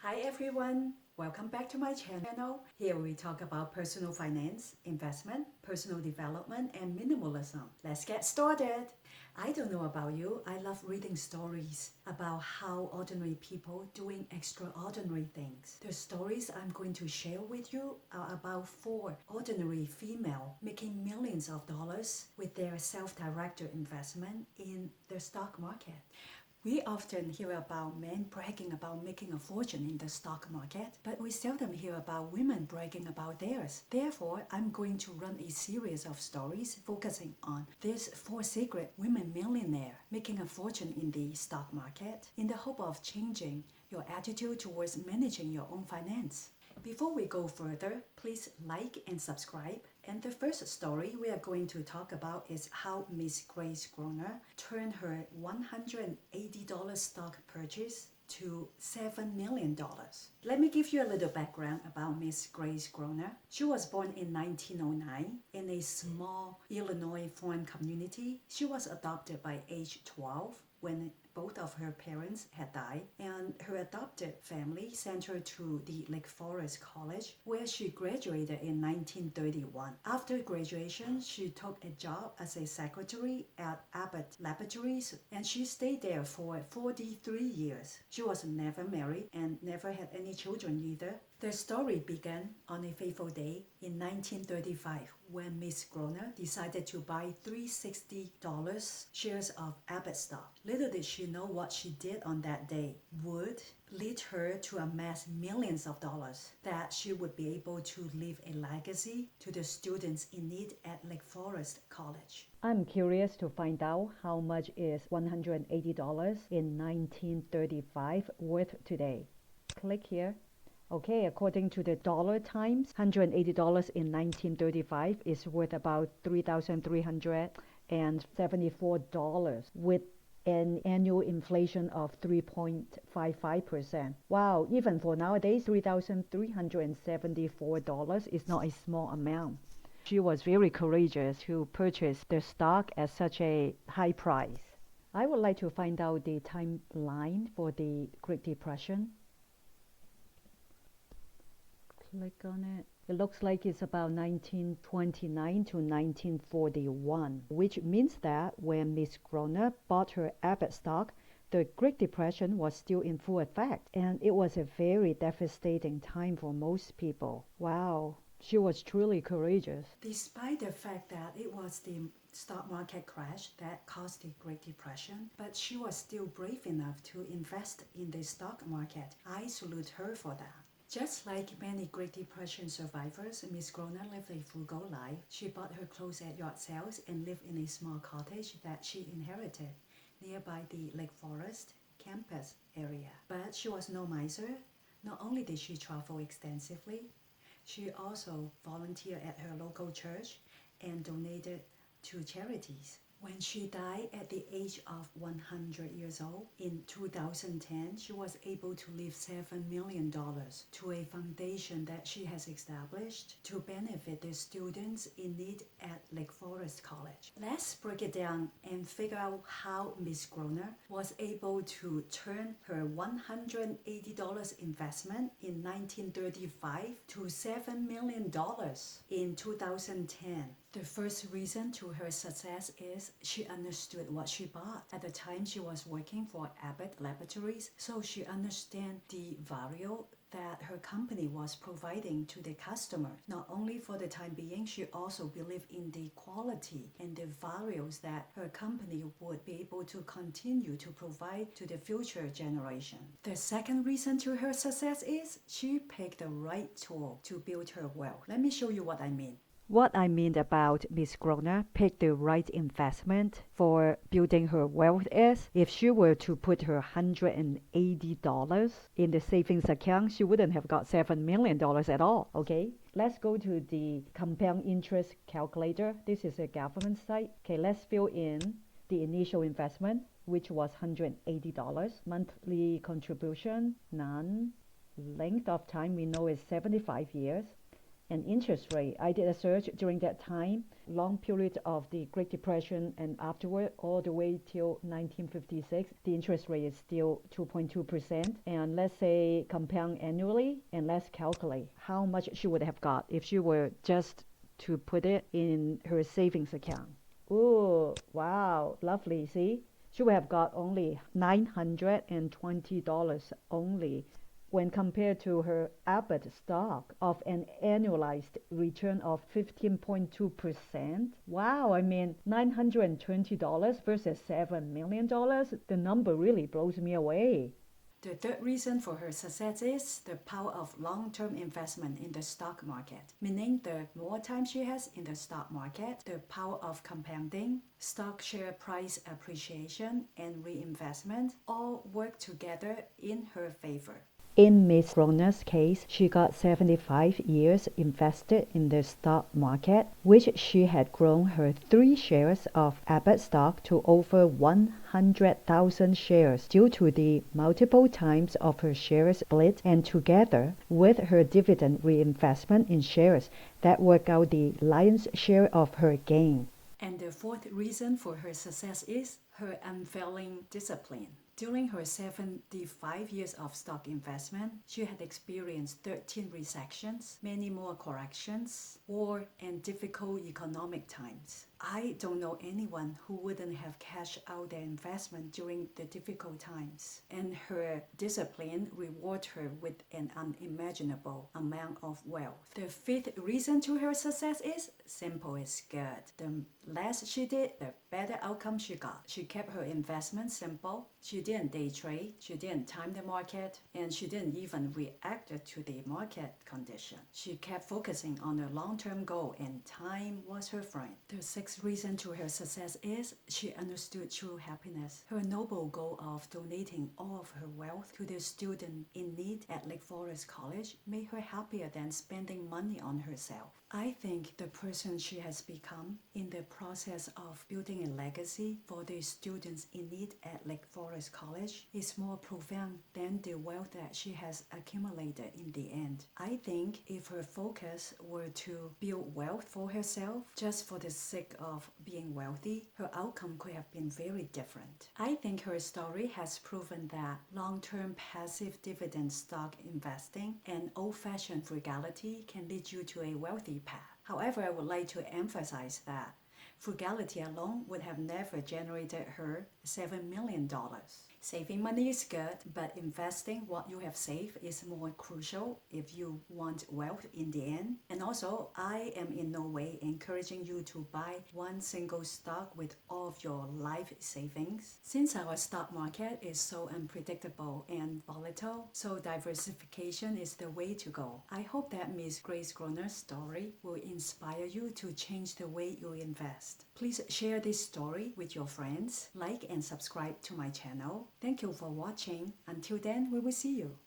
Hi everyone, welcome back to my channel. Here we talk about personal finance, investment, personal development, and minimalism. Let's get started. I don't know about you, I love reading stories about how ordinary people doing extraordinary things. The stories I'm going to share with you are about 4 ordinary female making millions of dollars with their self-directed investment in the stock market. We often hear about men bragging about making a fortune in the stock market, but we seldom hear about women bragging about theirs. Therefore, I'm going to run a series of stories focusing on these 4 secret women millionaires making a fortune in the stock market in the hope of changing your attitude towards managing your own finance. Before we go further, please like and subscribe. And the first story we are going to talk about is how Miss Grace Groner turned her $180 stock purchase to $7 million. Let me give you a little background about Miss Grace Groner. She was born in 1909 in a small Illinois farm community. She was adopted by age 12 when both of her parents had died, and her adopted family sent her to the Lake Forest College, where she graduated in 1931. After graduation, she took a job as a secretary at Abbott Laboratories, and she stayed there for 43 years. She was never married and never had any children either. The story began on a fateful day in 1935 when Miss Groner decided to buy $360 shares of Abbott stock. Little did she know what she did on that day would lead her to amass millions of dollars that she would be able to leave a legacy to the students in need at Lake Forest College. I'm curious to find out how much is $180 in 1935 worth today. Click here. Okay, according to the dollar times, $180 in 1935 is worth about $3,374 with an annual inflation of 3.55%. Wow, even for nowadays, $3,374 is not a small amount. She was very courageous to purchase the stock at such a high price. I would like to find out the timeline for the Great Depression. Click on it. It looks like it's about 1929 to 1941, which means that when Miss Groner bought her Abbott stock, the Great Depression was still in full effect, and it was a very devastating time for most people. Wow, she was truly courageous. Despite the fact that it was the stock market crash that caused the Great Depression, but she was still brave enough to invest in the stock market. I salute her for that. Just like many Great Depression survivors, Miss Groner lived a frugal life. She bought her clothes at yard sales and lived in a small cottage that she inherited nearby the Lake Forest campus area. But she was no miser. Not only did she travel extensively, she also volunteered at her local church and donated to charities. When she died at the age of 100 years old in 2010, she was able to leave $7 million to a foundation that she has established to benefit the students in need at Lake Forest College. Let's break it down and figure out how Miss Groner was able to turn her $180 investment in 1935 to $7 million in 2010. The first reason to her success is she understood what she bought. At the time, she was working for Abbott Laboratories, so she understood the value that her company was providing to the customer. Not only for the time being, she also believed in the quality and the values that her company would be able to continue to provide to the future generation. The second reason to her success is she picked the right tool to build her wealth. Let me show you what I mean. What I mean about Miss Groner picked the right investment for building her wealth is if she were to put her $180 in the savings account, she wouldn't have got $7 million at all, okay? Let's go to the compound interest calculator. This is a government site. Okay, let's fill in the initial investment, which was $180. Monthly contribution, none. Length of time we know is 75 years. and interest rate. I did a search during that time, long period of the Great Depression and afterward, all the way till 1956, the interest rate is still 2.2%. And let's say compound annually, and let's calculate how much she would have got if she were just to put it in her savings account. Oh, wow, lovely. See, she would have got only $920 only when compared to her Abbott stock of an annualized return of 15.2%. Wow, I mean, $920 versus $7 million, the number really blows me away. The third reason for her success is the power of long-term investment in the stock market, meaning the more time she has in the stock market, the power of compounding, stock share price appreciation, and reinvestment all work together in her favor. In Miss Groner's case, she got 75 years invested in the stock market, which she had grown her 3 shares of Abbott stock to over 100,000 shares due to the multiple times of her shares split, and together with her dividend reinvestment in shares that work out the lion's share of her gain. And the fourth reason for her success is her unfailing discipline. During her 75 years of stock investment, she had experienced 13 recessions, many more corrections, war, and difficult economic times. I don't know anyone who wouldn't have cashed out their investment during the difficult times. And her discipline rewarded her with an unimaginable amount of wealth. The fifth reason to her success is simple is good. The less she did, the better outcome she got. She kept her investment simple. She didn't day trade, she didn't time the market, and she didn't even react to the market condition. She kept focusing on her long-term goal, and time was her friend. The sixth reason to her success is she understood true happiness. Her noble goal of donating all of her wealth to the student in need at Lake Forest College made her happier than spending money on herself. I think the person she has become in the process of building a legacy for the students in need at Lake Forest College is more profound than the wealth that she has accumulated in the end. I think if her focus were to build wealth for herself just for the sake of being wealthy, her outcome could have been very different. I think her story has proven that long-term passive dividend stock investing and old-fashioned frugality can lead you to a wealthy path. However, I would like to emphasize that frugality alone would have never generated her $7 million. Saving money is good, but investing what you have saved is more crucial if you want wealth in the end. And also, I am in no way encouraging you to buy one single stock with all of your life savings. Since our stock market is so unpredictable and volatile, so diversification is the way to go. I hope that Ms. Grace Groner's story will inspire you to change the way you invest. Please share this story with your friends, like and subscribe to my channel. Thank you for watching. Until then, we will see you.